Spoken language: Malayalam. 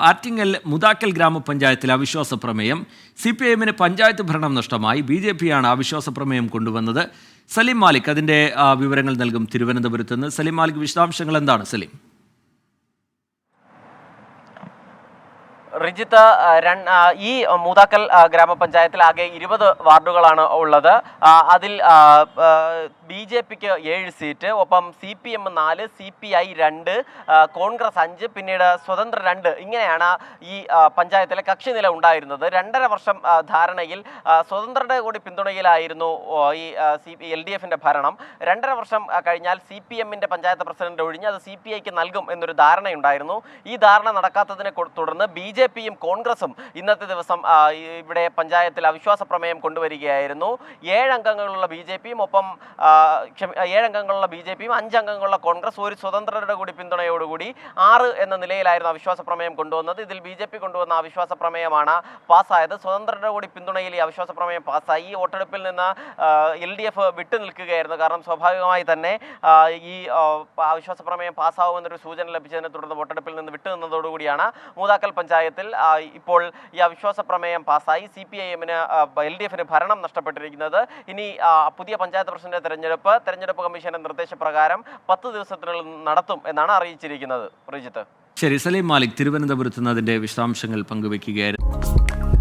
ആറ്റിങ്ങൽ മുതാക്കൽ ഗ്രാമപഞ്ചായത്തിൽ അവിശ്വാസ പ്രമേയം. CPIഎമ്മിന് പഞ്ചായത്ത് ഭരണം നഷ്ടമായി. BJPയാണ് അവിശ്വാസ പ്രമേയം കൊണ്ടുവന്നത്. സലീം മാലിക് അതിൻ്റെ വിവരങ്ങൾ നൽകും തിരുവനന്തപുരത്ത് നിന്ന്. സലീം മാലിക്, വിശദാംശങ്ങൾ എന്താണ് സലീം? റിജിത്ത്, ഈ മൂതാക്കൽ ഗ്രാമപഞ്ചായത്തിൽ ആകെ 20 വാർഡുകളാണ് ഉള്ളത്. അതിൽ BJPക്ക് 7 സീറ്റ്, ഒപ്പം CPM 4, CPI 2, കോൺഗ്രസ് 5, പിന്നീട് സ്വതന്ത്ര 2. ഇങ്ങനെയാണ് ഈ പഞ്ചായത്തിലെ കക്ഷിനില ഉണ്ടായിരുന്നത്. 2.5 വർഷം ധാരണയിൽ സ്വതന്ത്രരുടെ കൂടി പിന്തുണയിലായിരുന്നു ഈ LDFിൻ്റെ ഭരണം. 2.5 വർഷം കഴിഞ്ഞാൽ CPMൻ്റെ പഞ്ചായത്ത് പ്രസിഡന്റ് ഒഴിഞ്ഞ് അത് CPIക്ക് നൽകും എന്നൊരു ധാരണയുണ്ടായിരുന്നു. ഈ ധാരണ നടക്കാത്തതിനെ തുടർന്ന് BJPയും കോൺഗ്രസും ഇന്നത്തെ ദിവസം ഇവിടെ പഞ്ചായത്തിൽ അവിശ്വാസ പ്രമേയം കൊണ്ടുവരികയായിരുന്നു. 7 അംഗങ്ങളുള്ള BJPയും ഒപ്പം 7 അംഗങ്ങളുള്ള BJPയും 5 അംഗങ്ങളുള്ള കോൺഗ്രസ്, ഒരു സ്വതന്ത്രരുടെ കൂടി പിന്തുണയോടുകൂടി 6 എന്ന നിലയിലായിരുന്നു അവിശ്വാസ പ്രമേയം കൊണ്ടുവന്നത്. ഇതിൽ BJP കൊണ്ടുവന്ന അവിശ്വാസ പ്രമേയമാണ് പാസ്സായത്. സ്വതന്ത്രരുടെ കൂടി പിന്തുണയിൽ ഈ അവിശ്വാസ പ്രമേയം പാസ്സായി. ഈ വോട്ടെടുപ്പിൽ നിന്ന് LDF വിട്ടു നിൽക്കുകയായിരുന്നു. കാരണം സ്വാഭാവികമായി തന്നെ ഈ അവിശ്വാസ പ്രമേയം പാസ്സാവുമെന്നൊരു സൂചന ലഭിച്ചതിനെ തുടർന്ന് വോട്ടെടുപ്പിൽ നിന്ന് വിട്ടുനിന്നതോടുകൂടിയാണ് മൂതാക്കൽ പഞ്ചായത്തിൽ ഇപ്പോൾ ഈ അവിശ്വാസ പ്രമേയം പാസ്സായി. CPIഎമ്മിന് LDFിന് ഭരണം നഷ്ടപ്പെട്ടിരിക്കുന്നത്. ഇനി പുതിയ പഞ്ചായത്ത് പ്രസിഡന്റ് തെരഞ്ഞെടുപ്പ് കമ്മീഷന്റെ നിർദ്ദേശപ്രകാരം 10 ദിവസത്തിനുള്ളിൽ നടത്തും എന്നാണ് അറിയിച്ചിരിക്കുന്നത്. റിജിത്ത്. ശരി, സലീം മാലിക് തിരുവനന്തപുരത്ത് നിന്ന് അതിൻ്റെ വിശദാംശങ്ങൾ പങ്കുവയ്ക്കുകയായിരുന്നു.